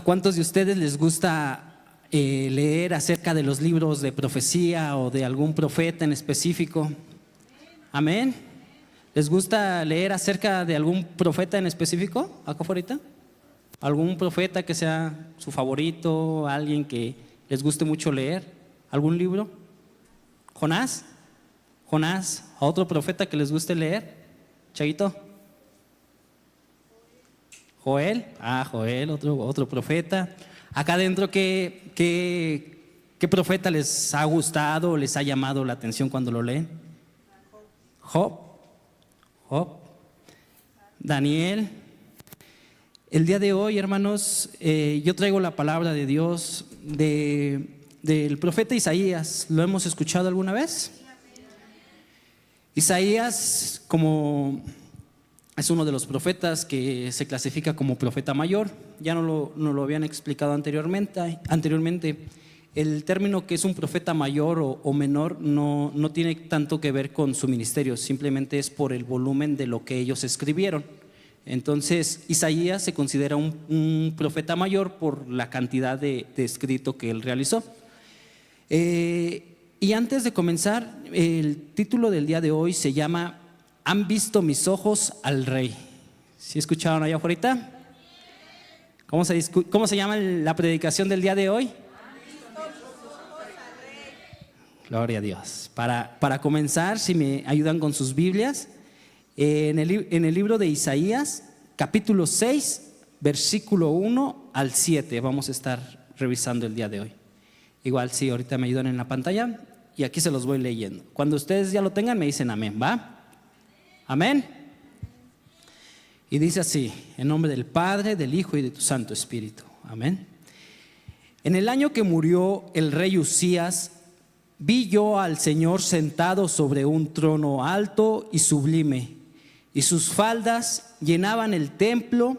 cuántos de ustedes les gusta leer acerca de los libros de profecía o de algún profeta en específico? Amén. ¿Les gusta leer acerca de algún profeta en específico acá afuera? ¿Algún profeta que sea su favorito? ¿Alguien que les guste mucho leer? ¿Algún libro? ¿Jonás? ¿Jonás? ¿A otro profeta que les guste leer? ¿Chaguito? ¿Joel? Joel, otro profeta. Acá adentro, ¿qué profeta les ha gustado o les ha llamado la atención cuando lo leen? Job. Daniel. El día de hoy, hermanos, yo traigo la palabra de Dios del profeta Isaías. ¿Lo hemos escuchado alguna vez? Isaías, como es uno de los profetas que se clasifica como profeta mayor, ya no lo habían explicado anteriormente. El término que es un profeta mayor o menor no tiene tanto que ver con su ministerio, simplemente es por el volumen de lo que ellos escribieron. Entonces Isaías se considera un profeta mayor por la cantidad de escrito que él realizó. Y antes de comenzar, el título del día de hoy se llama ¿Han visto mis ojos al Rey? ¿Sí escucharon allá afuera? ¿Cómo se llama la predicación del día de hoy? Gloria a Dios. Para comenzar, si me ayudan con sus Biblias, en el libro de Isaías, capítulo 6, versículo 1 al 7, vamos a estar revisando el día de hoy. Igual, sí, ahorita me ayudan en la pantalla y aquí se los voy leyendo. Cuando ustedes ya lo tengan, me dicen amén, ¿va? Amén. Y dice así: en nombre del Padre, del Hijo y de tu Santo Espíritu. Amén. En el año que murió el rey Uzías, vi yo al Señor sentado sobre un trono alto y sublime, y sus faldas llenaban el templo.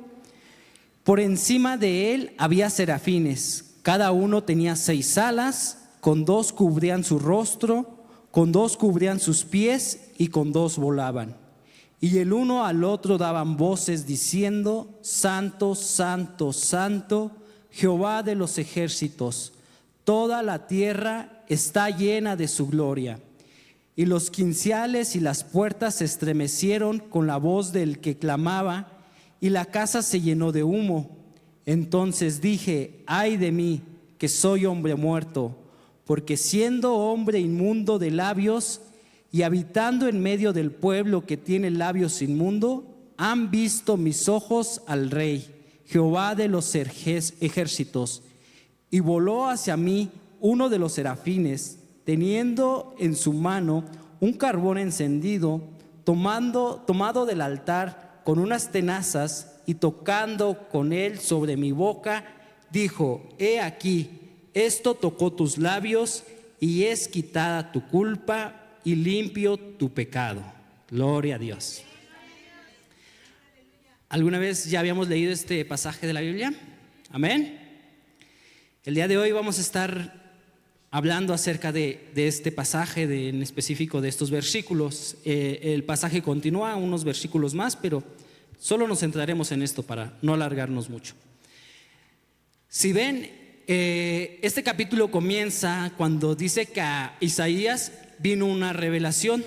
Por encima de él había serafines, cada uno tenía 6 alas, con 2 cubrían su rostro, con 2 cubrían sus pies y con 2 volaban. Y el uno al otro daban voces diciendo: Santo, Santo, Santo, Jehová de los ejércitos, toda la tierra está llena de su gloria. Y los quinciales y las puertas se estremecieron con la voz del que clamaba, y la casa se llenó de humo. Entonces dije: ay de mí, que soy hombre muerto, porque siendo hombre inmundo de labios y habitando en medio del pueblo que tiene labios inmundos, han visto mis ojos al Rey, Jehová de los ejércitos. Y voló hacia mí uno de los serafines, teniendo en su mano un carbón encendido, tomado del altar con unas tenazas, y tocando con él sobre mi boca, dijo: he aquí, esto tocó tus labios, y es quitada tu culpa y limpio tu pecado. Gloria a Dios. ¿Alguna vez ya habíamos leído este pasaje de la Biblia? Amén. El día de hoy vamos a estar hablando acerca de este pasaje, en específico de estos versículos. El pasaje continúa unos versículos más, pero solo nos centraremos en esto para no alargarnos mucho. Si ven, este capítulo comienza cuando dice que a Isaías vino una revelación,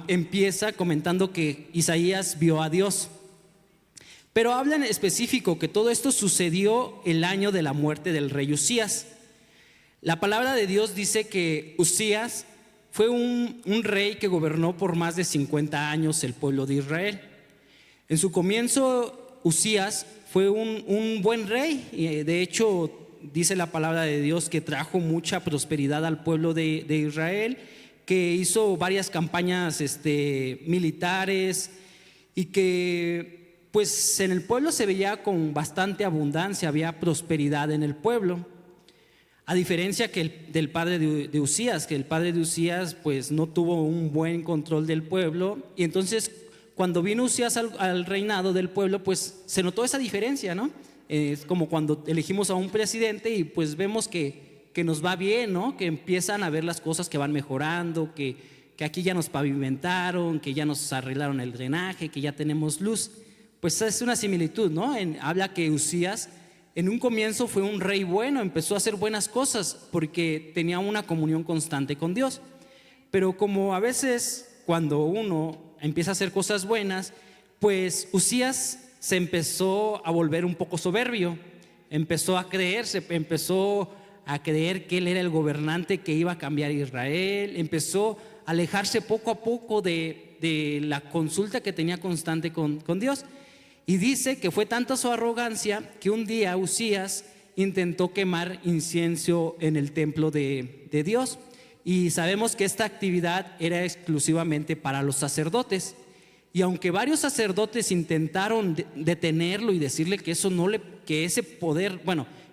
empieza comentando que Isaías vio a Dios. Pero habla en específico que todo esto sucedió el año de la muerte del rey Uzías. La palabra de Dios dice que Uzías fue un rey que gobernó por más de 50 años el pueblo de Israel. En su comienzo, Uzías fue un buen rey. De hecho, dice la palabra de Dios que trajo mucha prosperidad al pueblo de Israel, que hizo varias campañas militares, y que pues en el pueblo se veía con bastante abundancia, había prosperidad en el pueblo. A diferencia del padre de Uzías, que el padre de Uzías pues no tuvo un buen control del pueblo, y entonces cuando vino Uzías al reinado del pueblo, pues se notó esa diferencia, ¿no? Es como cuando elegimos a un presidente y pues vemos que nos va bien, ¿no? Que empiezan a ver las cosas que van mejorando, que aquí ya nos pavimentaron, que ya nos arreglaron el drenaje, que ya tenemos luz. Pues es una similitud, ¿no? Habla que Uzías en un comienzo fue un rey bueno, empezó a hacer buenas cosas porque tenía una comunión constante con Dios. Pero como a veces cuando uno empieza a hacer cosas buenas, pues Uzías se empezó a volver un poco soberbio, empezó a creer que él era el gobernante que iba a cambiar Israel, empezó a alejarse poco a poco de la consulta que tenía constante con Dios. Y dice que fue tanta su arrogancia que un día Uzías intentó quemar incienso en el templo de Dios. Y sabemos que esta actividad era exclusivamente para los sacerdotes. Y aunque varios sacerdotes intentaron detenerlo y decirle que que ese poder,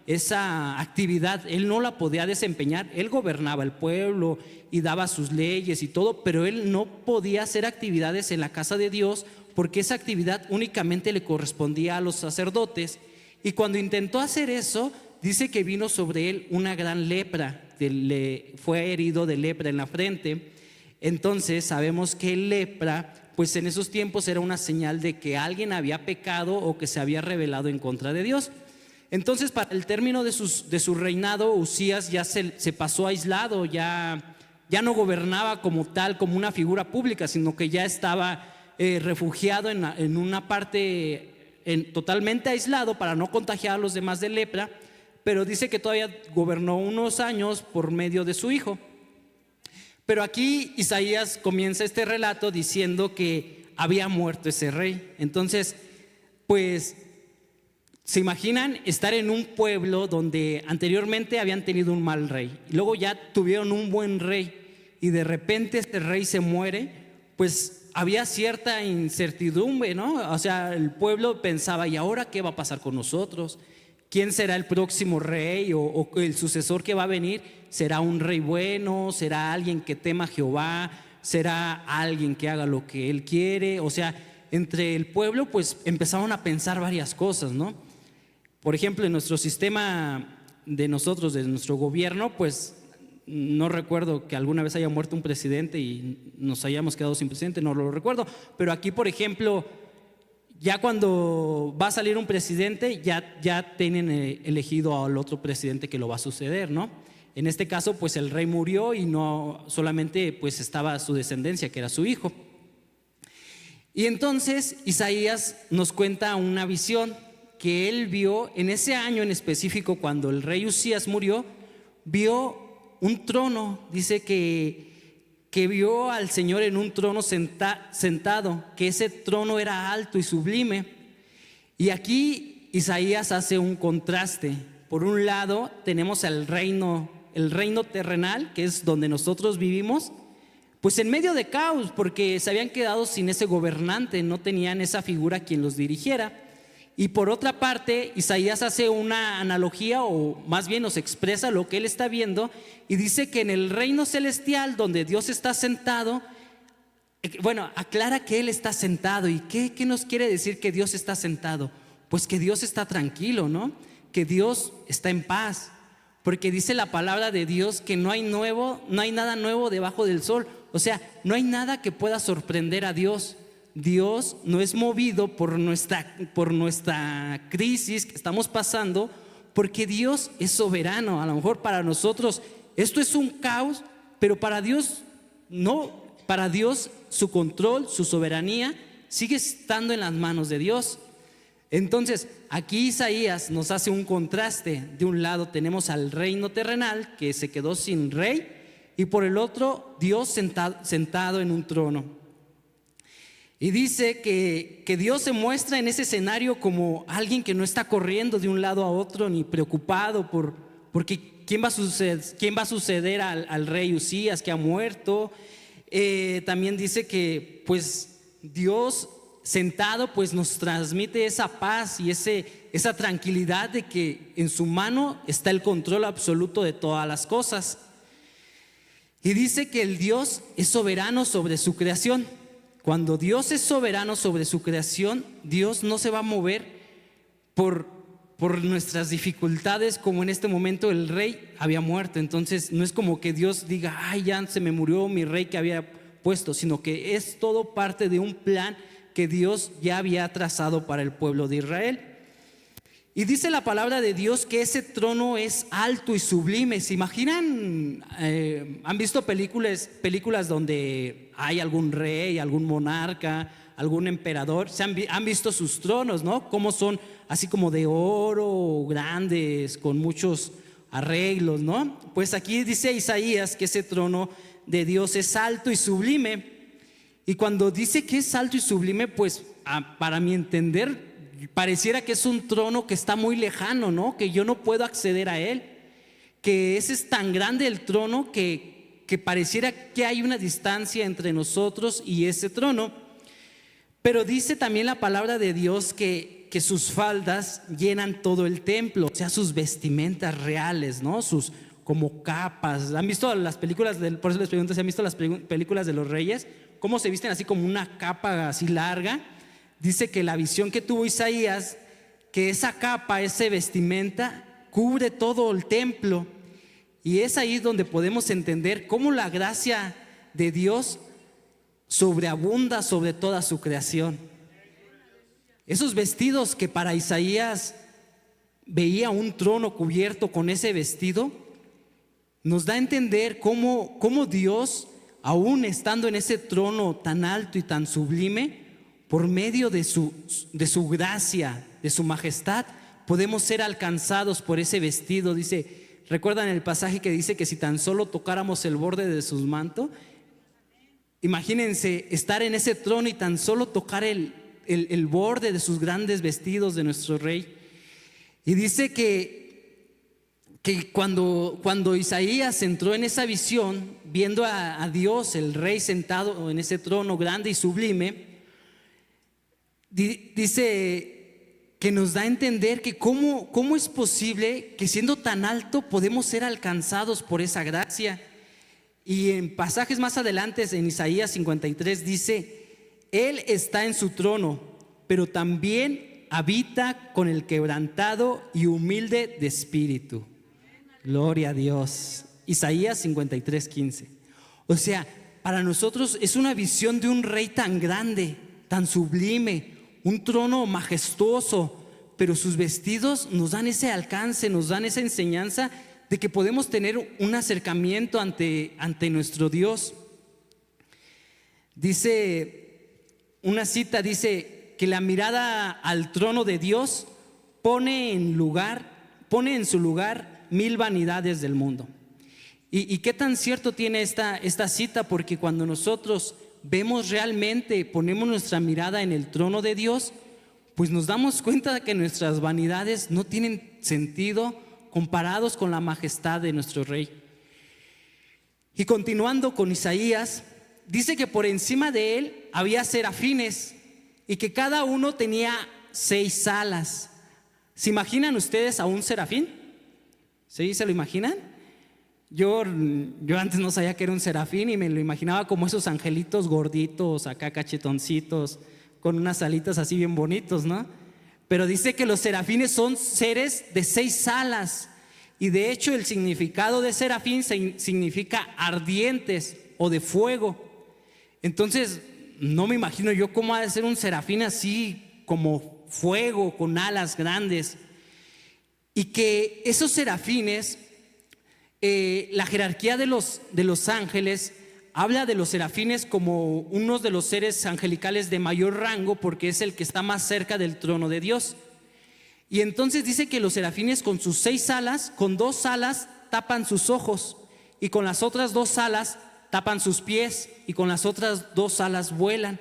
esa actividad, él no la podía desempeñar. Él gobernaba el pueblo y daba sus leyes y todo, pero él no podía hacer actividades en la casa de Dios porque esa actividad únicamente le correspondía a los sacerdotes. Y cuando intentó hacer eso, dice que vino sobre él una gran lepra, fue herido de lepra en la frente. Entonces sabemos que lepra, pues en esos tiempos era una señal de que alguien había pecado o que se había rebelado en contra de Dios. Entonces, para el término de su reinado, Uzías ya se pasó aislado, ya no gobernaba como tal, como una figura pública, sino que ya estaba refugiado en una parte totalmente aislado para no contagiar a los demás de lepra, pero dice que todavía gobernó unos años por medio de su hijo. Pero aquí Isaías comienza este relato diciendo que había muerto ese rey. Entonces, pues, ¿se imaginan estar en un pueblo donde anteriormente habían tenido un mal rey y luego ya tuvieron un buen rey y de repente este rey se muere? Pues había cierta incertidumbre, ¿no? O sea, el pueblo pensaba, ¿y ahora qué va a pasar con nosotros? ¿Quién será el próximo rey o el sucesor que va a venir? ¿Será un rey bueno? ¿Será alguien que tema a Jehová? ¿Será alguien que haga lo que él quiere? O sea, entre el pueblo pues empezaron a pensar varias cosas, ¿no? Por ejemplo, en nuestro sistema de nuestro gobierno, pues no recuerdo que alguna vez haya muerto un presidente y nos hayamos quedado sin presidente, no lo recuerdo. Pero aquí, por ejemplo, ya cuando va a salir un presidente, ya tienen elegido al otro presidente que lo va a suceder, ¿no? En este caso, pues el rey murió y no solamente pues estaba su descendencia, que era su hijo. Y entonces Isaías nos cuenta una visión que él vio en ese año en específico, cuando el rey Uzías murió, vio un trono. Dice que vio al Señor en un trono sentado, que ese trono era alto y sublime. Y aquí Isaías hace un contraste. Por un lado tenemos el reino terrenal, que es donde nosotros vivimos, pues en medio de caos, porque se habían quedado sin ese gobernante, no tenían esa figura quien los dirigiera. Y por otra parte, Isaías hace una analogía, o más bien nos expresa lo que él está viendo, y dice que en el reino celestial donde Dios está sentado, aclara que él está sentado. ¿Y qué nos quiere decir que Dios está sentado? Pues que Dios está tranquilo, ¿no? Que Dios está en paz, porque dice la palabra de Dios que no hay nada nuevo debajo del sol. O sea, no hay nada que pueda sorprender a Dios. Dios no es movido por nuestra crisis que estamos pasando, porque Dios es soberano. A lo mejor para nosotros esto es un caos, pero para Dios no. Para Dios su control, su soberanía sigue estando en las manos de Dios. Entonces aquí Isaías nos hace un contraste. De un lado tenemos al reino terrenal que se quedó sin rey, y por el otro Dios sentado en un trono. Y dice que Dios se muestra en ese escenario como alguien que no está corriendo de un lado a otro ni preocupado porque ¿quién va a suceder al rey Uzías que ha muerto? También dice que pues Dios sentado pues nos transmite esa paz y esa tranquilidad de que en su mano está el control absoluto de todas las cosas. Y dice que el Dios es soberano sobre su creación. Cuando Dios es soberano sobre su creación, Dios no se va a mover por nuestras dificultades, como en este momento el rey había muerto. Entonces no es como que Dios diga, ay, ya se me murió mi rey que había puesto, sino que es todo parte de un plan que Dios ya había trazado para el pueblo de Israel. Y dice la palabra de Dios que ese trono es alto y sublime. ¿Se imaginan? ¿Han visto películas donde hay algún rey, algún monarca, algún emperador? Han visto sus tronos, ¿no? Cómo son así como de oro, grandes, con muchos arreglos, ¿no? Pues aquí dice Isaías que ese trono de Dios es alto y sublime. Y cuando dice que es alto y sublime, pues para mi entender, pareciera que es un trono que está muy lejano, ¿no? Que yo no puedo acceder a él. Que ese es tan grande el trono que pareciera que hay una distancia entre nosotros y ese trono. Pero dice también la palabra de Dios que sus faldas llenan todo el templo, o sea, sus vestimentas reales, ¿no? Sus como capas. ¿Han visto las películas? Por eso les pregunto si han visto las películas de los reyes, cómo se visten así como una capa así larga. Dice que la visión que tuvo Isaías, que esa capa, ese vestimenta, cubre todo el templo. Y es ahí donde podemos entender cómo la gracia de Dios sobreabunda sobre toda su creación. Esos vestidos que para Isaías veía un trono cubierto con ese vestido, nos da a entender cómo Dios, aún estando en ese trono tan alto y tan sublime, por medio de su gracia, de su majestad, podemos ser alcanzados por ese vestido. Dice, ¿recuerdan el pasaje que dice que si tan solo tocáramos el borde de sus mantos? Imagínense estar en ese trono y tan solo tocar el borde de sus grandes vestidos de nuestro rey. Y dice que cuando Isaías entró en esa visión, viendo a Dios, el rey sentado en ese trono grande y sublime, dice que nos da a entender que cómo es posible que siendo tan alto podemos ser alcanzados por esa gracia. Y en pasajes más adelante, en Isaías 53, dice: Él está en su trono, pero también habita con el quebrantado y humilde de espíritu. Gloria a Dios. Isaías 53:15. O sea, para nosotros es una visión de un rey tan grande, tan sublime, un trono majestuoso, pero sus vestidos nos dan ese alcance, nos dan esa enseñanza de que podemos tener un acercamiento ante nuestro Dios. Dice, una cita dice que la mirada al trono de Dios pone en su lugar 1000 vanidades del mundo. ¿Y qué tan cierto tiene esta cita? Porque cuando nosotros vemos realmente, ponemos nuestra mirada en el trono de Dios, pues nos damos cuenta de que nuestras vanidades no tienen sentido comparados con la majestad de nuestro rey. Y continuando con Isaías, dice que por encima de él había serafines y que cada uno tenía 6 alas. ¿Se imaginan ustedes a un serafín? ¿Sí? ¿Se lo imaginan? Yo antes no sabía que era un serafín y me lo imaginaba como esos angelitos gorditos, acá cachetoncitos, con unas alitas así bien bonitos, ¿no? Pero dice que los serafines son seres de 6 alas. Y de hecho el significado de serafín significa ardientes o de fuego. Entonces no me imagino yo cómo ha de ser un serafín así como fuego, con alas grandes. Y que esos serafines, la jerarquía de los ángeles habla de los serafines como unos de los seres angelicales de mayor rango, porque es el que está más cerca del trono de Dios. Y entonces dice que los serafines con sus 6 alas, con 2 alas tapan sus ojos, y con las otras 2 alas tapan sus pies, y con las otras 2 alas vuelan.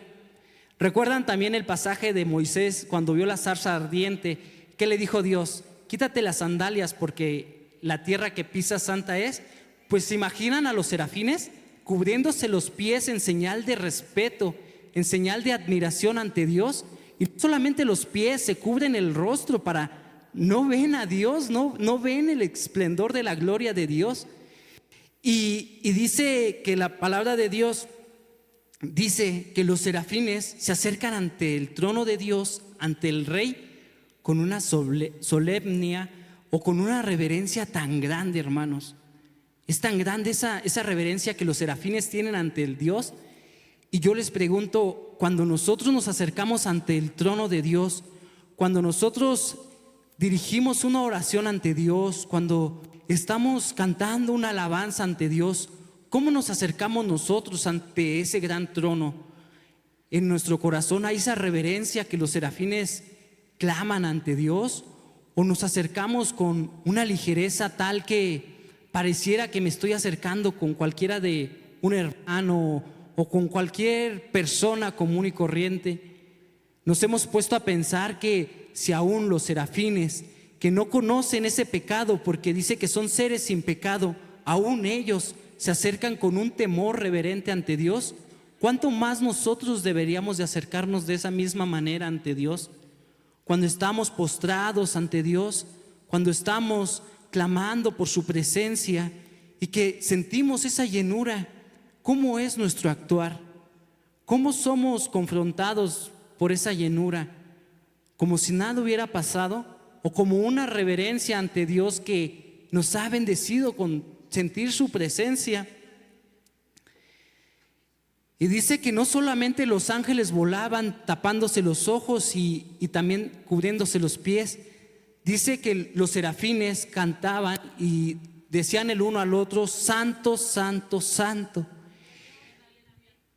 ¿Recuerdan también el pasaje de Moisés cuando vio la zarza ardiente? ¿Qué le dijo Dios? Quítate las sandalias porque la tierra que pisas santa es. Pues se imaginan a los serafines cubriéndose los pies en señal de respeto, en señal de admiración ante Dios. Y no solamente los pies, se cubren el rostro no ven a Dios, no ven el esplendor de la gloria de Dios. Y dice que la palabra de Dios dice que los serafines se acercan ante el trono de Dios, ante el Rey, con una solemnia o con una reverencia tan grande, hermanos. Es tan grande esa reverencia que los serafines tienen ante el Dios. Y yo les pregunto, cuando nosotros nos acercamos ante el trono de Dios, cuando nosotros dirigimos una oración ante Dios, cuando estamos cantando una alabanza ante Dios, ¿cómo nos acercamos nosotros ante ese gran trono? En nuestro corazón hay esa reverencia que los serafines claman ante Dios, o nos acercamos con una ligereza tal que pareciera que me estoy acercando con cualquiera de un hermano o con cualquier persona común y corriente. Nos hemos puesto a pensar que si aún los serafines, que no conocen ese pecado porque dice que son seres sin pecado, aún ellos se acercan con un temor reverente ante Dios, ¿cuánto más nosotros deberíamos de acercarnos de esa misma manera ante Dios? Cuando estamos postrados ante Dios, cuando estamos clamando por su presencia y que sentimos esa llenura, ¿cómo es nuestro actuar? ¿Cómo somos confrontados por esa llenura? ¿Como si nada hubiera pasado? ¿O como una reverencia ante Dios que nos ha bendecido con sentir su presencia? Y dice que no solamente los ángeles volaban tapándose los ojos y también cubriéndose los pies. Dice que los serafines cantaban y decían el uno al otro: santo, santo, santo.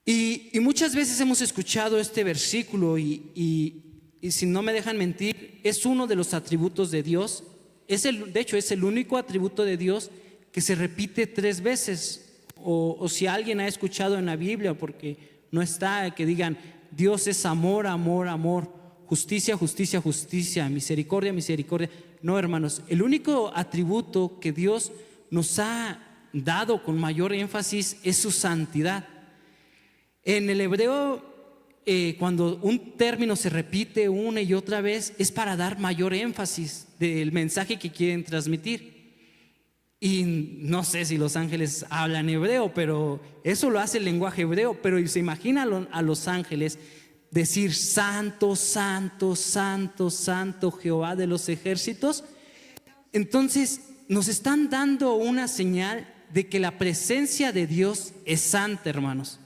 Y muchas veces hemos escuchado este versículo y si no me dejan mentir, es uno de los atributos de Dios. De hecho, es el único atributo de Dios que se repite 3 veces. O si alguien ha escuchado en la Biblia, porque no está, que digan: Dios es amor, amor, amor, justicia, justicia, justicia, misericordia, misericordia. No, hermanos, el único atributo que Dios nos ha dado con mayor énfasis es su santidad. En el hebreo, cuando un término se repite una y otra vez, es para dar mayor énfasis del mensaje que quieren transmitir. Y no sé si los ángeles hablan hebreo, pero eso lo hace el lenguaje hebreo. Pero se imagina a los ángeles decir: santo, santo, santo, santo Jehová de los ejércitos. Entonces nos están dando una señal de que la presencia de Dios es santa, hermanos,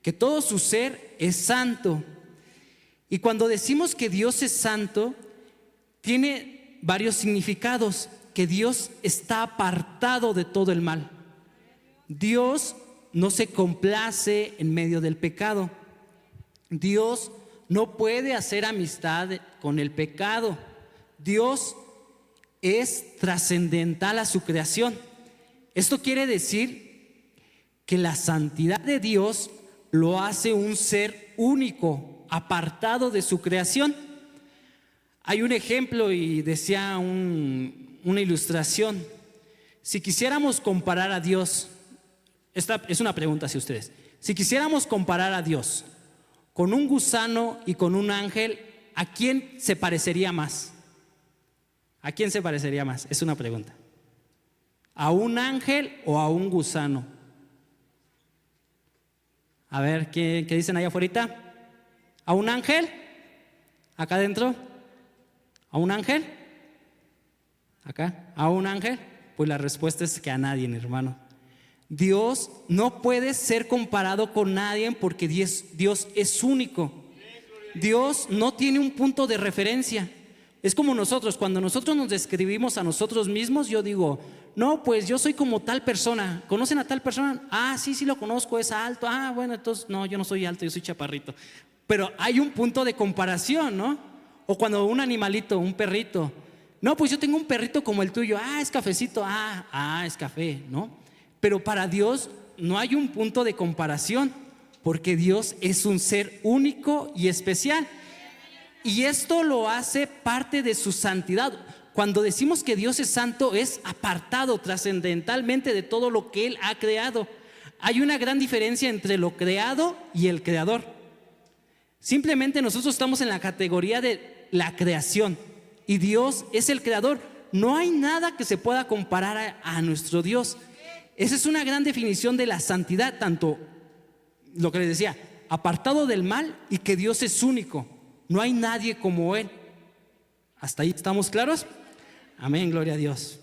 que todo su ser es santo. Y cuando decimos que Dios es santo, tiene varios significados. Que Dios está apartado de todo el mal. Dios no se complace en medio del pecado. Dios no puede hacer amistad con el pecado. Dios es trascendental a su creación. Esto quiere decir que la santidad de Dios lo hace un ser único, apartado de su creación. Hay un ejemplo y decía una ilustración. Si quisiéramos comparar a Dios, esta es una pregunta hacia ustedes. Si quisiéramos comparar a Dios con un gusano y con un ángel, ¿a quién se parecería más? ¿A quién se parecería más? Es una pregunta. ¿A un ángel o a un gusano? A ver, ¿qué dicen allá afuera? ¿A un ángel? ¿Acá adentro? ¿A un ángel? ¿Acá? ¿A un ángel? Pues la respuesta es que a nadie, hermano. Dios no puede ser comparado con nadie porque Dios es único. Dios no tiene un punto de referencia. Es como nosotros, cuando nosotros nos describimos a nosotros mismos, yo digo: no, pues yo soy como tal persona. ¿Conocen a tal persona? Ah, sí lo conozco, es alto. Ah, bueno, entonces no, yo no soy alto, yo soy chaparrito. Pero hay un punto de comparación, ¿no? O cuando un animalito, un perrito: no, pues yo tengo un perrito como el tuyo. Ah, es cafecito. Ah, es café, ¿no? Pero para Dios no hay un punto de comparación, porque Dios es un ser único y especial. Y esto lo hace parte de su santidad. Cuando decimos que Dios es santo, es apartado trascendentalmente de todo lo que Él ha creado. Hay una gran diferencia entre lo creado y el creador. Simplemente nosotros estamos en la categoría de la creación y Dios es el creador. No hay nada que se pueda comparar a nuestro Dios. Esa es una gran definición de la santidad, tanto lo que les decía, apartado del mal, y que Dios es único. No hay nadie como Él. ¿Hasta ahí estamos claros? Amén, gloria a Dios.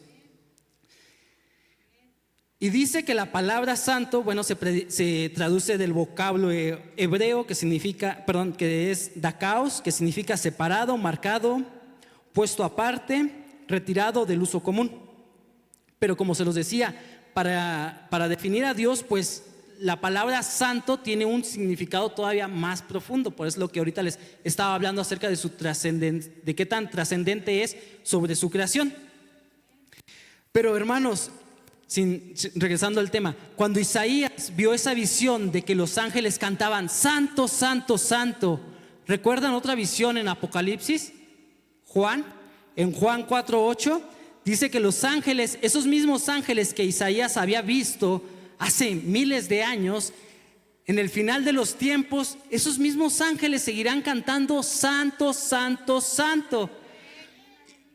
Y dice que la palabra santo, bueno, se traduce del vocablo hebreo que es dakaos, que significa separado, marcado, puesto aparte, retirado del uso común. Pero como se los decía, para definir a Dios, pues la palabra santo tiene un significado todavía más profundo. Por eso es lo que ahorita les estaba hablando acerca de su trascendencia, de qué tan trascendente es sobre su creación. Pero hermanos, regresando al tema, cuando Isaías vio esa visión de que los ángeles cantaban santo, santo, santo, ¿recuerdan otra visión en Apocalipsis? En Juan 4:8 dice que los ángeles, esos mismos ángeles que Isaías había visto hace miles de años, en el final de los tiempos, esos mismos ángeles seguirán cantando santo, santo, santo.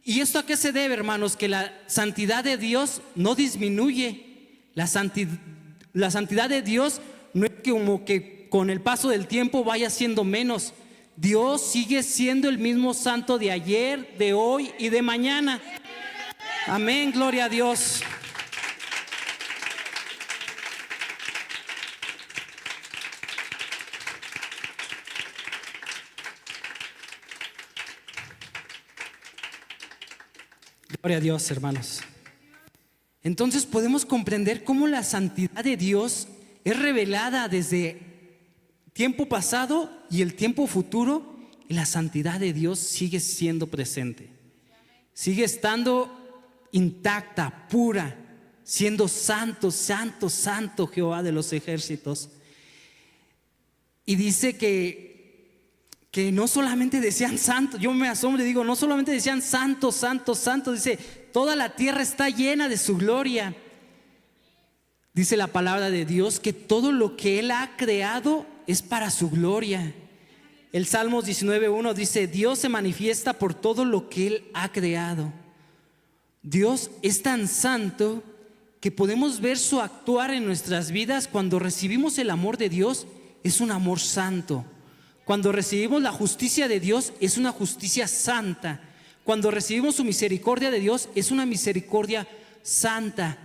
¿Y esto a qué se debe, hermanos? Que la santidad de Dios no disminuye. La santidad de Dios no es como que con el paso del tiempo vaya siendo menos. Dios sigue siendo el mismo santo de ayer, de hoy y de mañana. Amén, gloria a Dios. Gloria a Dios, hermanos. Entonces podemos comprender cómo la santidad de Dios es revelada desde tiempo pasado y el tiempo futuro, y la santidad de Dios sigue siendo presente. Sigue estando intacta, pura, siendo santo, santo, santo Jehová de los ejércitos. Y dice que no solamente decían santo, yo me asombro y digo, no solamente decían santo, santo, santo, dice, toda la tierra está llena de su gloria. Dice la palabra de Dios que todo lo que Él ha creado es para su gloria. El Salmos 19:1 dice, Dios se manifiesta por todo lo que Él ha creado. Dios es tan santo que podemos ver su actuar en nuestras vidas. Cuando recibimos el amor de Dios, es un amor santo. Cuando recibimos la justicia de Dios, es una justicia santa. Cuando recibimos su misericordia de Dios, es una misericordia santa.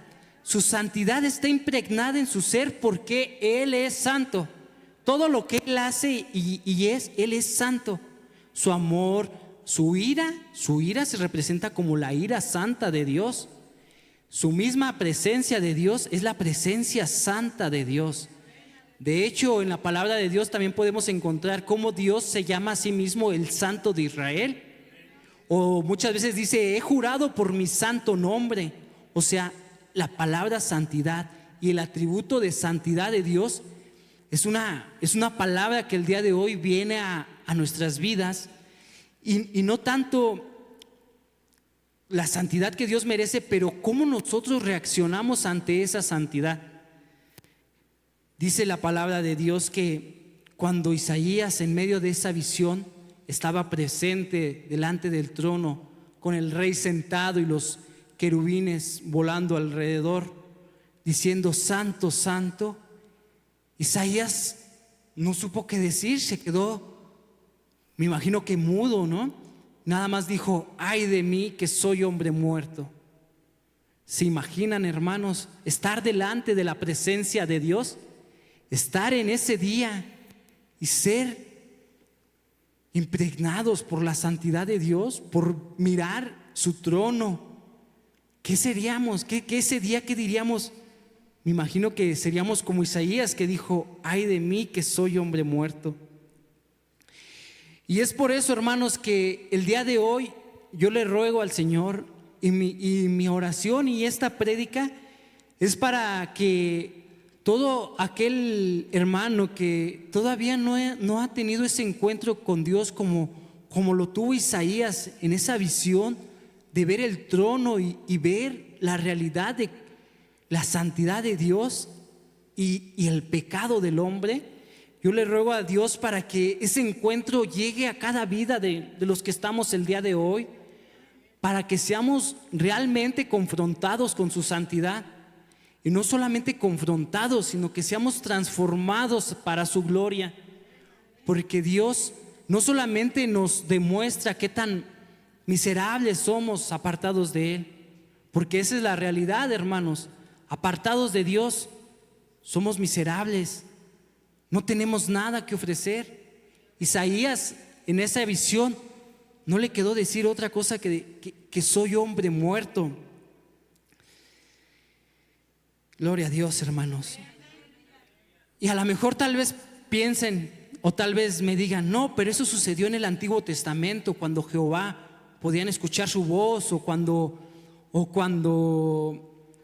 Su santidad está impregnada en su ser porque Él es santo. Todo lo que Él hace Él es santo. Su amor, su ira se representa como la ira santa de Dios. Su misma presencia de Dios es la presencia santa de Dios. De hecho, en la palabra de Dios también podemos encontrar cómo Dios se llama a sí mismo el Santo de Israel. O muchas veces dice, he jurado por mi santo nombre. O sea, la palabra santidad y el atributo de santidad de Dios es una palabra que el día de hoy viene a nuestras vidas. Y no tanto la santidad que Dios merece, pero cómo nosotros reaccionamos ante esa santidad. Dice la palabra de Dios que cuando Isaías, en medio de esa visión, estaba presente delante del trono con el rey sentado y los querubines volando alrededor, diciendo santo, santo, Isaías no supo qué decir, se quedó, me imagino que mudo, ¿no? Nada más dijo, ay de mí que soy hombre muerto. ¿Se imaginan, hermanos, estar delante de la presencia de Dios? Estar en ese día y ser impregnados por la santidad de Dios, por mirar su trono. ¿Qué seríamos? ¿Qué ese día qué diríamos? Me imagino que seríamos como Isaías, que dijo, ay de mí que soy hombre muerto. Y es por eso, hermanos, que el día de hoy yo le ruego al Señor, y mi oración y esta prédica es para que todo aquel hermano que todavía no ha tenido ese encuentro con Dios como lo tuvo Isaías en esa visión de ver el trono y ver la realidad de la santidad de Dios y el pecado del hombre, yo le ruego a Dios para que ese encuentro llegue a cada vida de los que estamos el día de hoy, para que seamos realmente confrontados con su santidad. Y no solamente confrontados, sino que seamos transformados para su gloria. Porque Dios no solamente nos demuestra qué tan miserables somos apartados de Él, porque esa es la realidad, hermanos. Apartados de Dios, somos miserables, no tenemos nada que ofrecer. Isaías, en esa visión, no le quedó decir otra cosa que soy hombre muerto. Gloria a Dios, hermanos. Y a lo mejor tal vez piensen o tal vez me digan, no, pero eso sucedió en el Antiguo Testamento, cuando Jehová podían escuchar su voz o cuando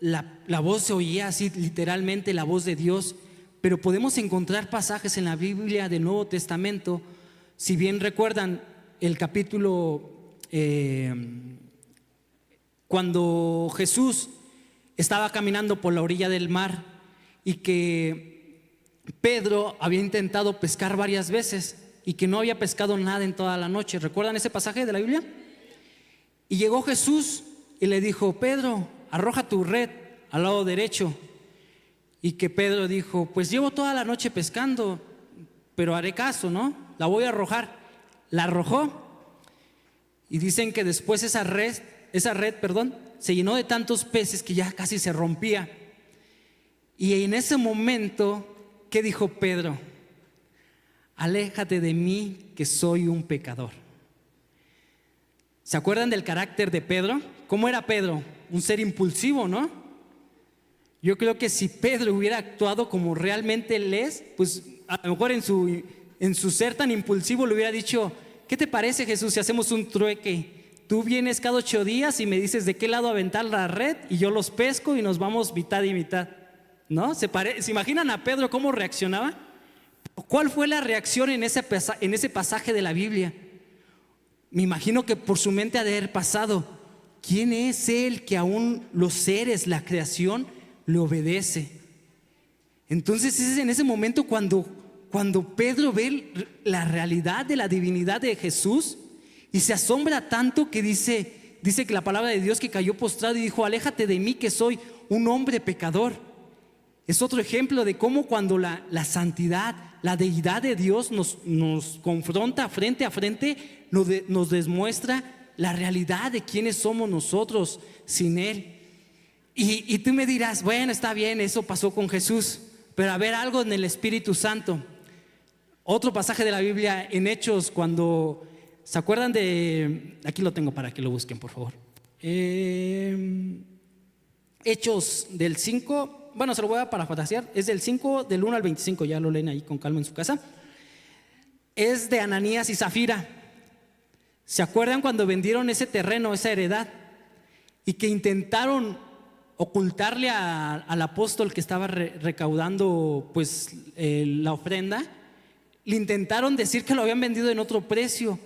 la voz se oía así, literalmente la voz de Dios. Pero podemos encontrar pasajes en la Biblia del Nuevo Testamento. Si bien recuerdan el capítulo, cuando Jesús estaba caminando por la orilla del mar y que Pedro había intentado pescar varias veces y que no había pescado nada en toda la noche. ¿Recuerdan ese pasaje de la Biblia? Y llegó Jesús y le dijo, Pedro, arroja tu red al lado derecho. Y que Pedro dijo, pues llevo toda la noche pescando, pero haré caso, ¿no? La voy a arrojar. La arrojó. Y dicen que después esa red, se llenó de tantos peces que ya casi se rompía. Y en ese momento, ¿qué dijo Pedro? Aléjate de mí, que soy un pecador. ¿Se acuerdan del carácter de Pedro? ¿Cómo era Pedro? Un ser impulsivo, ¿no? Yo creo que si Pedro hubiera actuado como realmente él es, pues a lo mejor en su ser tan impulsivo le hubiera dicho, ¿qué te parece, Jesús, si hacemos un trueque? Tú vienes cada 8 días y me dices de qué lado aventar la red y yo los pesco y nos vamos mitad y mitad, ¿no? ¿Se imaginan a Pedro cómo reaccionaba? ¿Cuál fue la reacción en ese pasaje de la Biblia? Me imagino que por su mente ha de haber pasado, ¿quién es él que aún los seres, la creación, le obedece? Entonces es en ese momento cuando Pedro ve la realidad de la divinidad de Jesús y se asombra tanto que dice que la palabra de Dios, que cayó postrado y dijo, aléjate de mí, que soy un hombre pecador. Es otro ejemplo de cómo cuando la santidad, la deidad de Dios nos confronta frente a frente, nos demuestra la realidad de quiénes somos nosotros sin Él. Y tú me dirás, bueno, está bien, eso pasó con Jesús, pero a ver, algo en el Espíritu Santo. Otro pasaje de la Biblia en Hechos, cuando, ¿se acuerdan de? Aquí lo tengo para que lo busquen, por favor. Hechos del 5, bueno, se lo voy a parafrasear, es del 5, del 1 al 25, ya lo leen ahí con calma en su casa. Es de Ananías y Zafira. ¿Se acuerdan cuando vendieron ese terreno, esa heredad? Y que intentaron ocultarle al apóstol que estaba recaudando pues la ofrenda. Le intentaron decir que lo habían vendido en otro precio,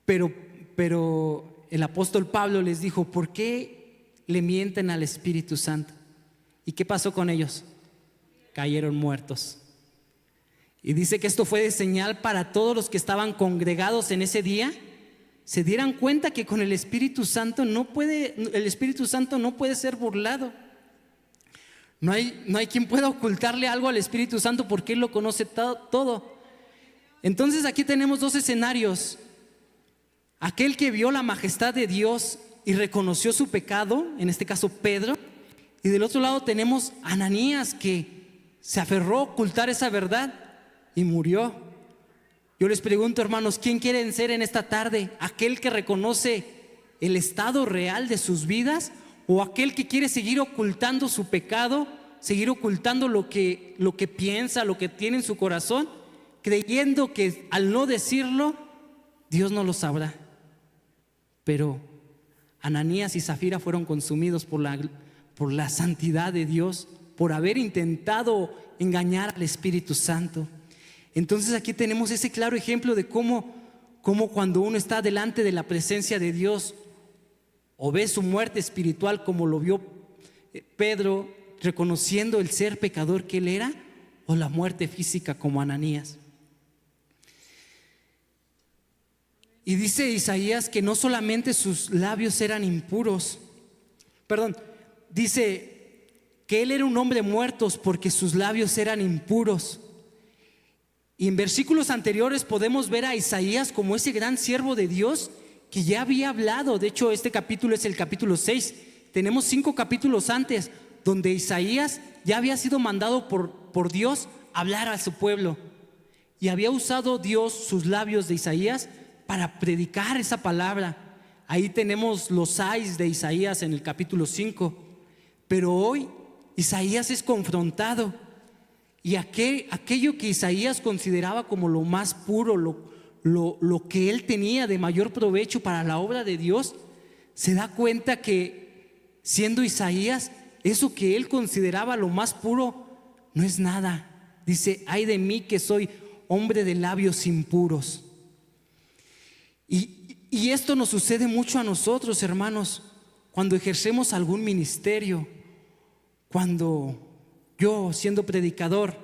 pero el apóstol Pablo les dijo, ¿por qué le mienten al Espíritu Santo? ¿Y qué pasó con ellos? Cayeron muertos. Y dice que esto fue de señal para todos los que estaban congregados en ese día, se dieran cuenta que con el Espíritu Santo no puede ser burlado. No hay quien pueda ocultarle algo al Espíritu Santo porque Él lo conoce todo. Entonces aquí tenemos dos escenarios. Aquel que vio la majestad de Dios y reconoció su pecado, en este caso Pedro, y del otro lado tenemos a Ananías, que se aferró a ocultar esa verdad y murió. Yo les pregunto, hermanos, ¿quién quieren ser en esta tarde? ¿Aquel que reconoce el estado real de sus vidas o aquel que quiere seguir ocultando su pecado, seguir ocultando lo que piensa, lo que tiene en su corazón, creyendo que al no decirlo Dios no lo sabrá? Pero Ananías y Zafira fueron consumidos por la santidad de Dios, por haber intentado engañar al Espíritu Santo. Entonces aquí tenemos ese claro ejemplo de cómo cuando uno está delante de la presencia de Dios o ve su muerte espiritual como lo vio Pedro, reconociendo el ser pecador que él era, o la muerte física como Ananías. Y dice Isaías que no solamente sus labios eran impuros, dice que él era un hombre muerto porque sus labios eran impuros. Y en versículos anteriores podemos ver a Isaías como ese gran siervo de Dios que ya había hablado. De hecho, este capítulo es el capítulo 6. Tenemos 5 capítulos antes donde Isaías ya había sido mandado por Dios a hablar a su pueblo. Y había usado Dios sus labios de Isaías para predicar esa palabra. Ahí tenemos los ayes de Isaías en el capítulo 5. Pero hoy Isaías es confrontado y aquello que Isaías consideraba como lo más puro, lo que él tenía de mayor provecho para la obra de Dios, se da cuenta que siendo Isaías, eso que él consideraba lo más puro no es nada. Dice: ay de mí que soy hombre de labios impuros. Y esto nos sucede mucho a nosotros, hermanos, cuando ejercemos algún ministerio. Cuando yo, siendo predicador,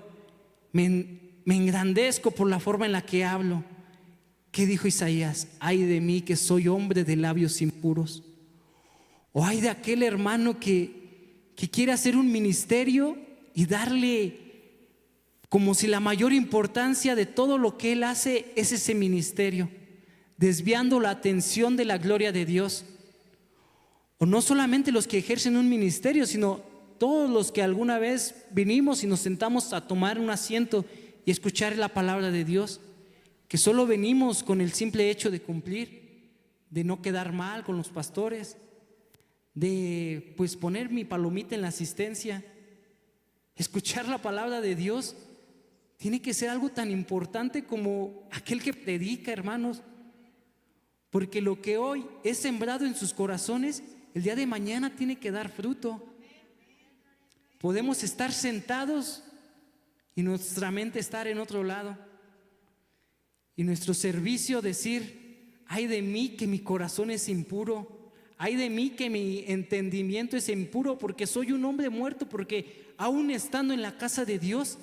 me engrandezco por la forma en la que hablo. ¿Qué dijo Isaías? Ay de mí que soy hombre de labios impuros. O ay de aquel hermano que quiere hacer un ministerio y darle como si la mayor importancia de todo lo que él hace es ese ministerio, desviando la atención de la gloria de Dios. O no solamente los que ejercen un ministerio, sino todos los que alguna vez vinimos y nos sentamos a tomar un asiento y escuchar la palabra de Dios, que solo venimos con el simple hecho de cumplir, de no quedar mal con los pastores, de pues poner mi palomita en la asistencia. Escuchar la palabra de Dios tiene que ser algo tan importante como aquel que predica, hermanos, porque lo que hoy es sembrado en sus corazones, el día de mañana tiene que dar fruto. Podemos estar sentados y nuestra mente estar en otro lado, y nuestro servicio decir: ay de mí que mi corazón es impuro, ay de mí que mi entendimiento es impuro, porque soy un hombre muerto, porque aún estando en la casa de Dios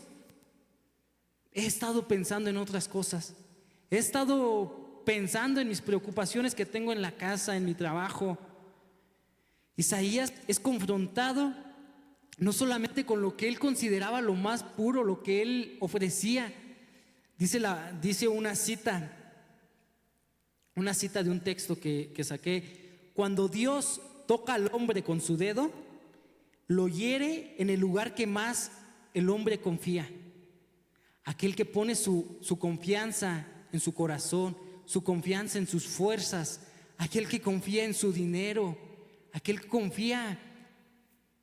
he estado pensando en otras cosas, he estado pensando en mis preocupaciones que tengo en la casa, en mi trabajo. Isaías es confrontado no solamente con lo que él consideraba lo más puro, lo que él ofrecía. Dice una cita de un texto que saqué: cuando Dios toca al hombre con su dedo, lo hiere en el lugar que más el hombre confía. Aquel que pone su confianza en su corazón, su confianza en sus fuerzas, aquel que confía en su dinero, aquel que confía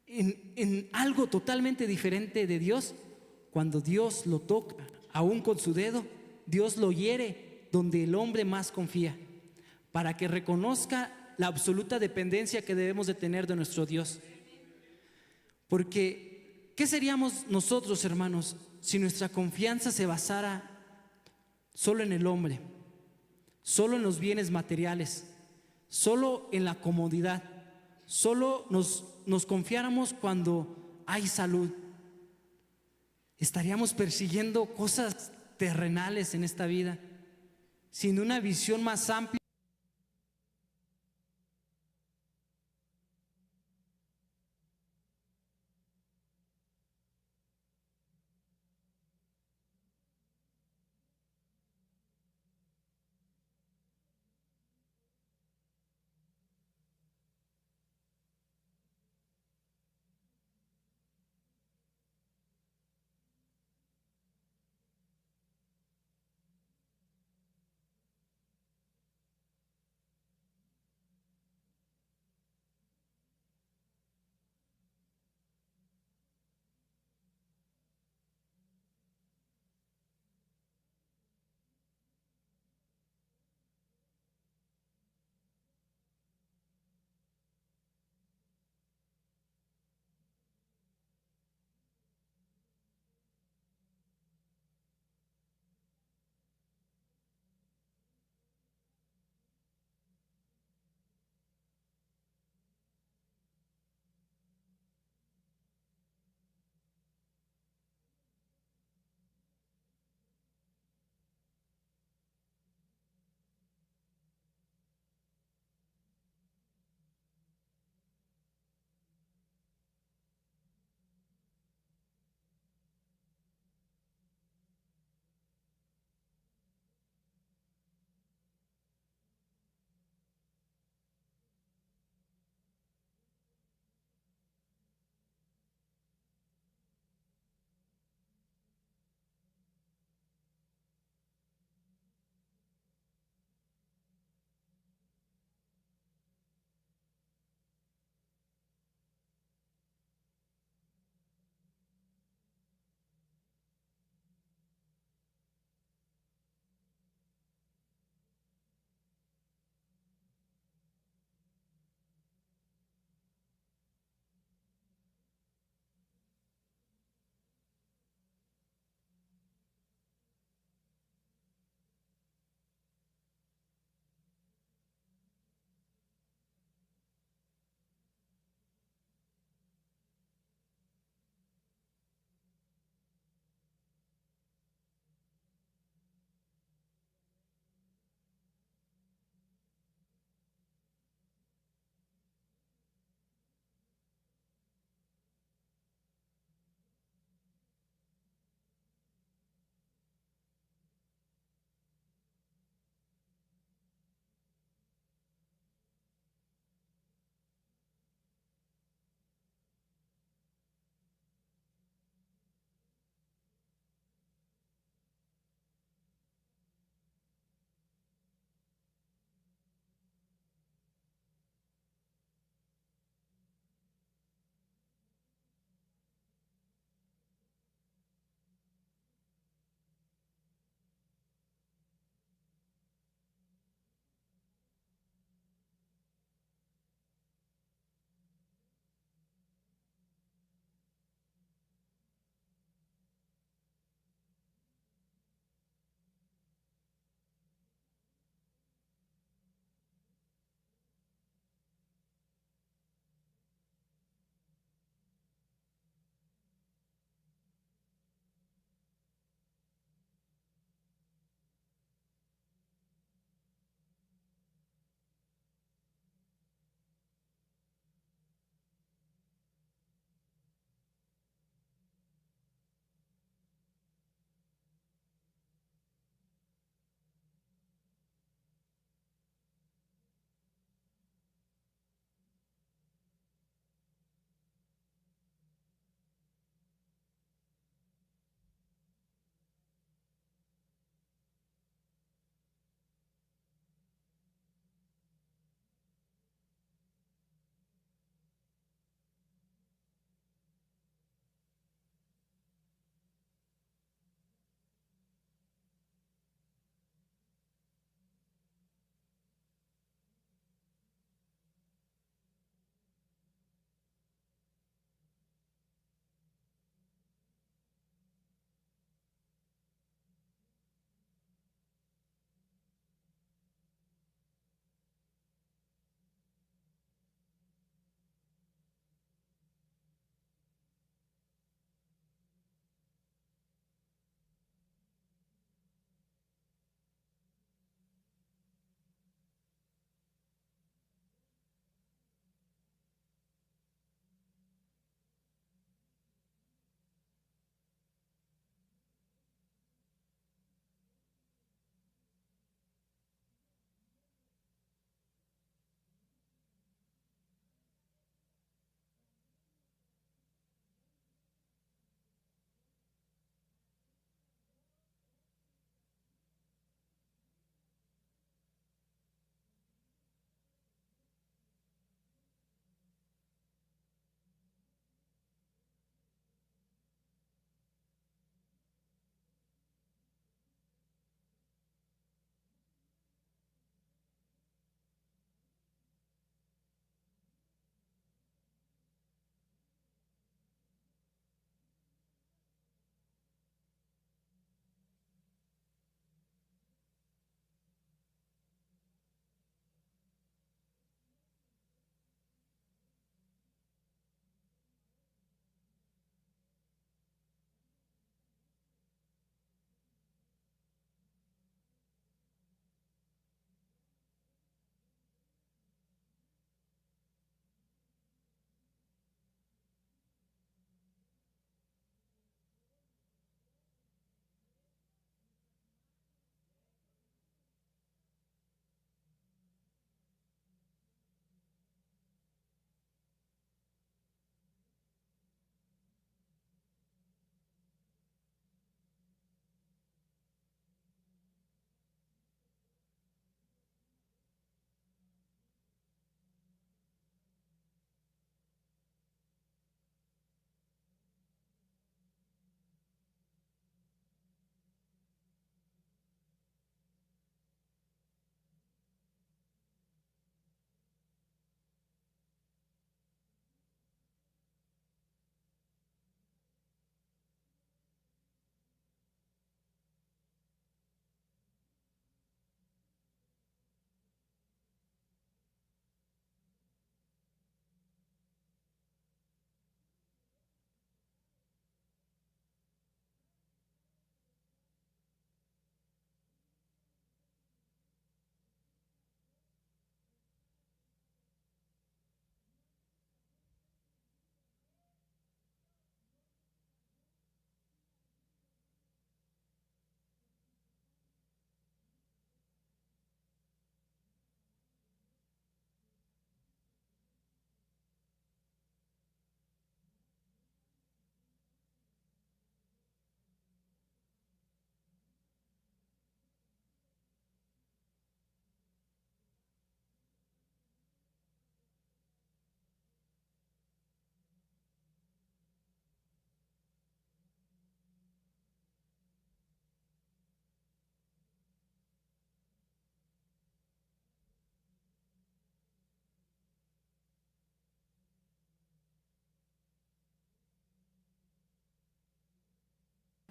en algo totalmente diferente de Dios, cuando Dios lo toca, aún con su dedo, Dios lo hiere donde el hombre más confía, para que reconozca la absoluta dependencia que debemos de tener de nuestro Dios. Porque ¿qué seríamos nosotros, hermanos, si nuestra confianza se basara solo en el hombre, solo en los bienes materiales, solo en la comodidad, solo nos confiáramos cuando hay salud? Estaríamos persiguiendo cosas terrenales en esta vida, sin una visión más amplia.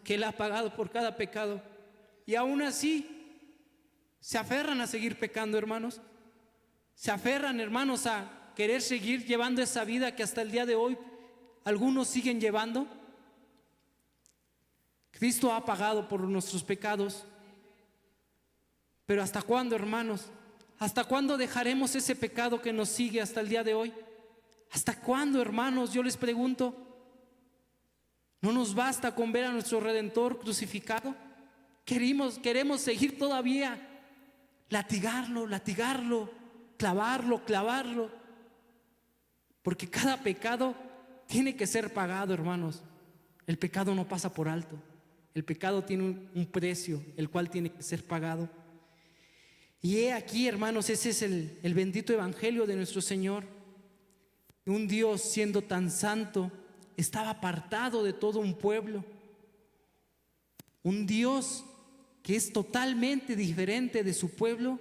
que Él ha pagado por cada pecado. Y aún así, se aferran a seguir pecando, hermanos. Se aferran, hermanos, a querer seguir llevando esa vida que hasta el día de hoy algunos siguen llevando. Cristo ha pagado por nuestros pecados. Pero ¿hasta cuándo, hermanos? ¿Hasta cuándo dejaremos ese pecado que nos sigue hasta el día de hoy? ¿Hasta cuándo, hermanos? Yo les pregunto, ¿no nos basta con ver a nuestro Redentor crucificado? Queremos seguir todavía latigarlo, clavarlo, porque cada pecado tiene que ser pagado, hermanos. El pecado no pasa por alto. El pecado tiene un precio, el cual tiene que ser pagado. Y he aquí, hermanos, ese es el bendito evangelio de nuestro Señor. Un Dios siendo tan santo estaba apartado de todo un pueblo. Un Dios que es totalmente diferente de su pueblo,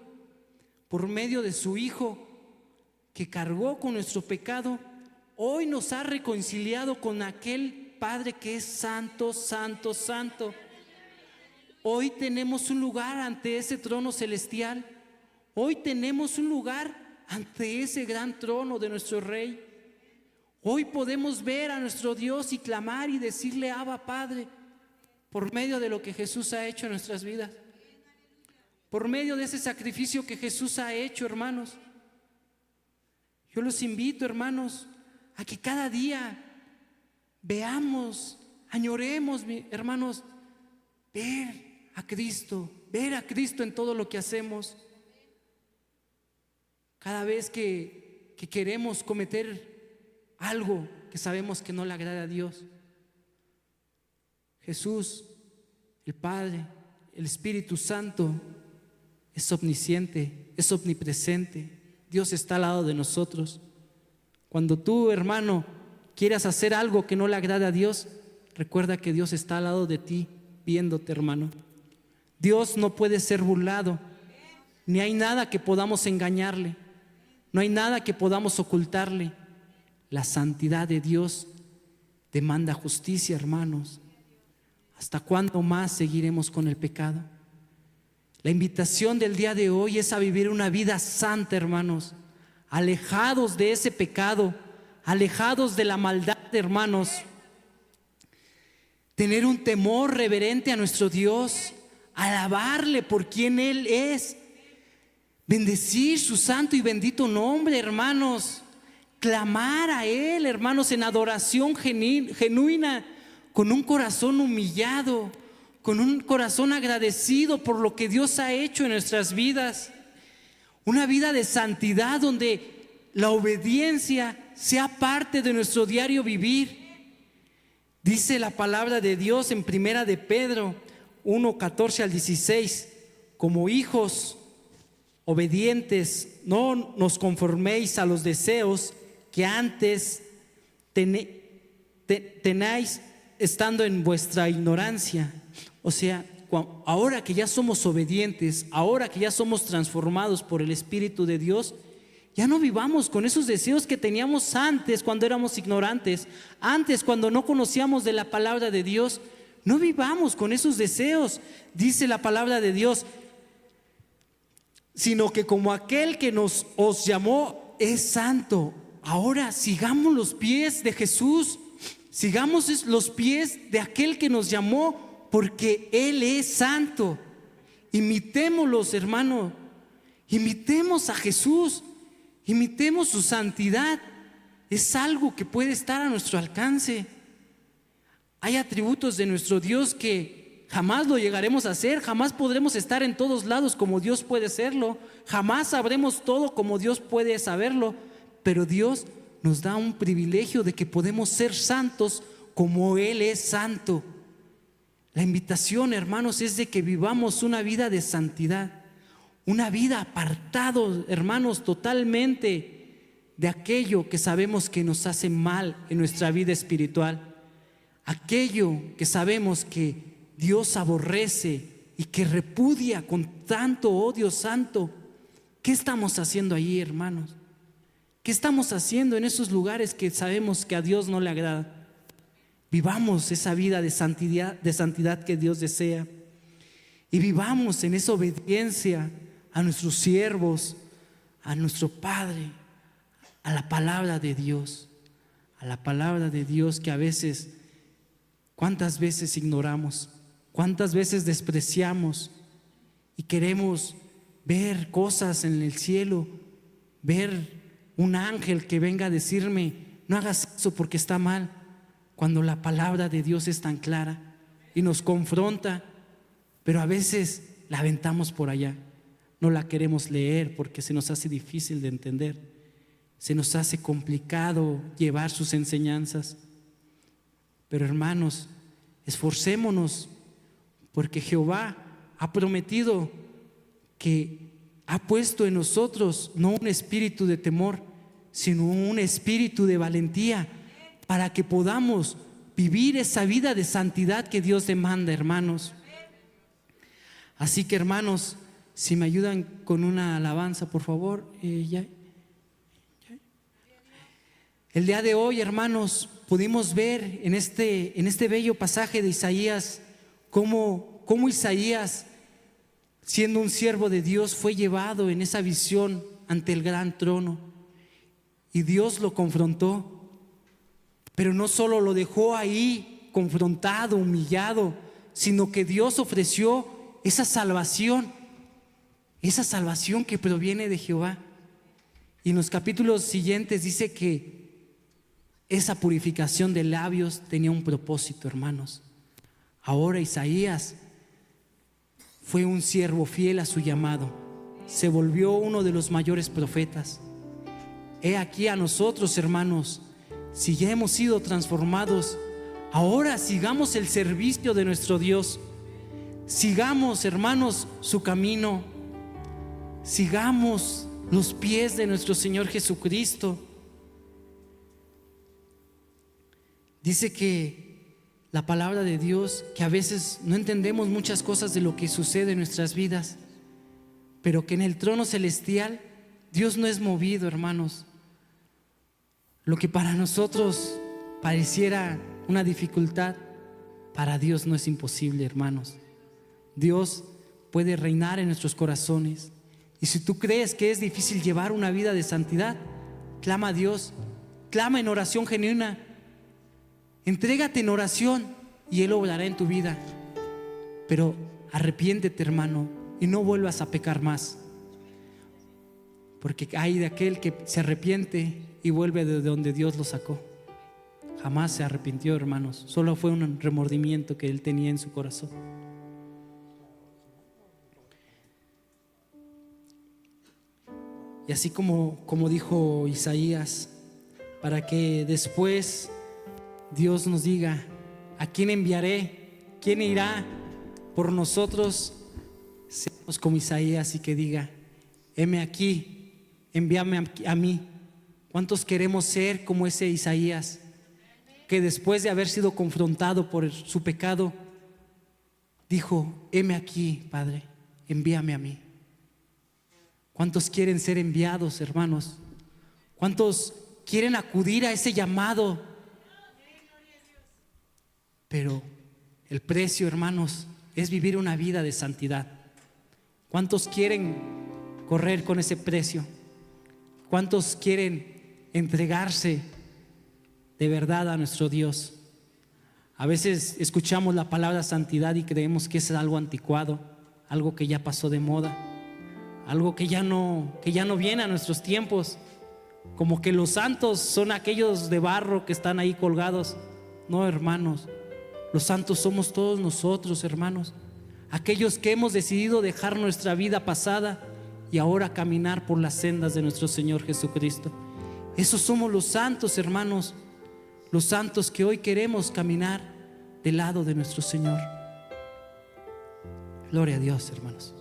por medio de su Hijo que cargó con nuestro pecado, hoy nos ha reconciliado con aquel Padre que es santo, santo, santo. Hoy tenemos un lugar ante ese trono celestial. Hoy tenemos un lugar ante ese gran trono de nuestro Rey. Hoy podemos ver a nuestro Dios y clamar y decirle: Abba, Padre, por medio de lo que Jesús ha hecho en nuestras vidas. Por medio de ese sacrificio que Jesús ha hecho, hermanos. Yo los invito, hermanos, a que cada día veamos, añoremos, hermanos, ver a Cristo en todo lo que hacemos. Cada vez que queremos cometer algo que sabemos que no le agrada a Dios, Jesús, el Padre, el Espíritu Santo es omnisciente, es omnipresente. Dios está al lado de nosotros. Cuando tú, hermano, quieras hacer algo que no le agrada a Dios, recuerda que Dios está al lado de ti, viéndote, hermano. Dios no puede ser burlado, ni hay nada que podamos engañarle, no hay nada que podamos ocultarle. La santidad de Dios demanda justicia, hermanos. ¿Hasta cuándo más seguiremos con el pecado? La invitación del día de hoy es a vivir una vida santa, hermanos, alejados de ese pecado, alejados de la maldad, hermanos. Tener un temor reverente a nuestro Dios, alabarle por quien Él es, bendecir su santo y bendito nombre, hermanos, clamar a Él, hermanos, en adoración genuina, con un corazón humillado, con un corazón agradecido por lo que Dios ha hecho en nuestras vidas. Una vida de santidad donde la obediencia sea parte de nuestro diario vivir. Dice la palabra de Dios en Primera de Pedro 1:14 al 16: como hijos obedientes, no nos conforméis a los deseos que antes tenáis estando en vuestra ignorancia. O sea, ahora que ya somos obedientes, ahora que ya somos transformados por el Espíritu de Dios, ya no vivamos con esos deseos que teníamos antes cuando éramos ignorantes, antes cuando no conocíamos de la palabra de Dios. No vivamos con esos deseos, dice la palabra de Dios, sino que como aquel que os llamó es santo. Ahora sigamos los pies de Jesús, sigamos los pies de aquel que nos llamó, porque Él es santo. Imitémoslos, hermano, imitemos a Jesús, imitemos su santidad. Es algo que puede estar a nuestro alcance. Hay atributos de nuestro Dios que jamás lo llegaremos a hacer, jamás podremos estar en todos lados como Dios puede serlo, jamás sabremos todo como Dios puede saberlo, pero Dios nos da un privilegio de que podemos ser santos como Él es santo. La invitación, hermanos, es de que vivamos una vida de santidad, una vida apartados, hermanos, totalmente de aquello que sabemos que nos hace mal en nuestra vida espiritual, aquello que sabemos que Dios aborrece y que repudia con tanto odio santo. ¿Qué estamos haciendo allí, hermanos? ¿Qué estamos haciendo en esos lugares que sabemos que a Dios no le agrada? vivamos esa vida de santidad que Dios desea. Y vivamos en esa obediencia a nuestros siervos, a nuestro Padre, a la palabra de Dios. A la palabra de Dios que a veces, ¿cuántas veces ignoramos? ¿Cuántas veces despreciamos? Y queremos ver cosas en el cielo, ver un ángel que venga a decirme, no hagas eso porque está mal, cuando la palabra de Dios es tan clara y nos confronta, pero a veces la aventamos por allá, no la queremos leer porque se nos hace difícil de entender, se nos hace complicado llevar sus enseñanzas. Pero hermanos, esforcémonos, porque Jehová ha prometido que ha puesto en nosotros no un espíritu de temor, sino un espíritu de valentía, para que podamos vivir esa vida de santidad que Dios demanda, hermanos. Así que, hermanos, si me ayudan con una alabanza, por favor. El día de hoy, hermanos, pudimos ver en este bello pasaje de Isaías cómo Isaías, siendo un siervo de Dios, fue llevado en esa visión ante el gran trono y Dios lo confrontó, pero no solo lo dejó ahí confrontado, humillado, sino que Dios ofreció esa salvación que proviene de Jehová. Y en los capítulos siguientes dice que esa purificación de labios tenía un propósito, hermanos. Ahora Isaías fue un siervo fiel a su llamado, se volvió uno de los mayores profetas. He aquí a nosotros, hermanos, si ya hemos sido transformados, ahora sigamos el servicio de nuestro Dios. Sigamos, hermanos, su camino. Sigamos los pies de nuestro Señor Jesucristo. Dice que la palabra de Dios, que a veces no entendemos muchas cosas de lo que sucede en nuestras vidas, pero que en el trono celestial Dios no es movido, hermanos. Lo que para nosotros pareciera una dificultad, para Dios no es imposible, hermanos. Dios puede reinar en nuestros corazones. Y si tú crees que es difícil llevar una vida de santidad, clama a Dios, clama en oración genuina, entrégate en oración y Él obrará en tu vida. Pero arrepiéntete, hermano, y no vuelvas a pecar más, porque hay de aquel que se arrepiente y vuelve de donde Dios lo sacó. Jamás se arrepintió, hermanos, solo fue un remordimiento que él tenía en su corazón. Y así como dijo Isaías, para que después Dios nos diga, ¿a quién enviaré? ¿Quién irá por nosotros? Seamos como Isaías y que diga, heme aquí, envíame a mí. ¿Cuántos queremos ser como ese Isaías, que después de haber sido confrontado por su pecado, dijo, heme aquí, Padre, envíame a mí? ¿Cuántos quieren ser enviados, hermanos? ¿Cuántos quieren acudir a ese llamado? Pero el precio, hermanos, es vivir una vida de santidad. ¿Cuántos quieren correr con ese precio? ¿Cuántos quieren entregarse de verdad a nuestro Dios? A veces escuchamos la palabra santidad y creemos que es algo anticuado, algo que ya pasó de moda, algo que ya no viene a nuestros tiempos, como que los santos son aquellos de barro que están ahí colgados. No, hermanos, los santos somos todos nosotros, hermanos, aquellos que hemos decidido dejar nuestra vida pasada y ahora caminar por las sendas de nuestro Señor Jesucristo. Esos somos los santos, hermanos, los santos que hoy queremos caminar del lado de nuestro Señor. Gloria a Dios, hermanos.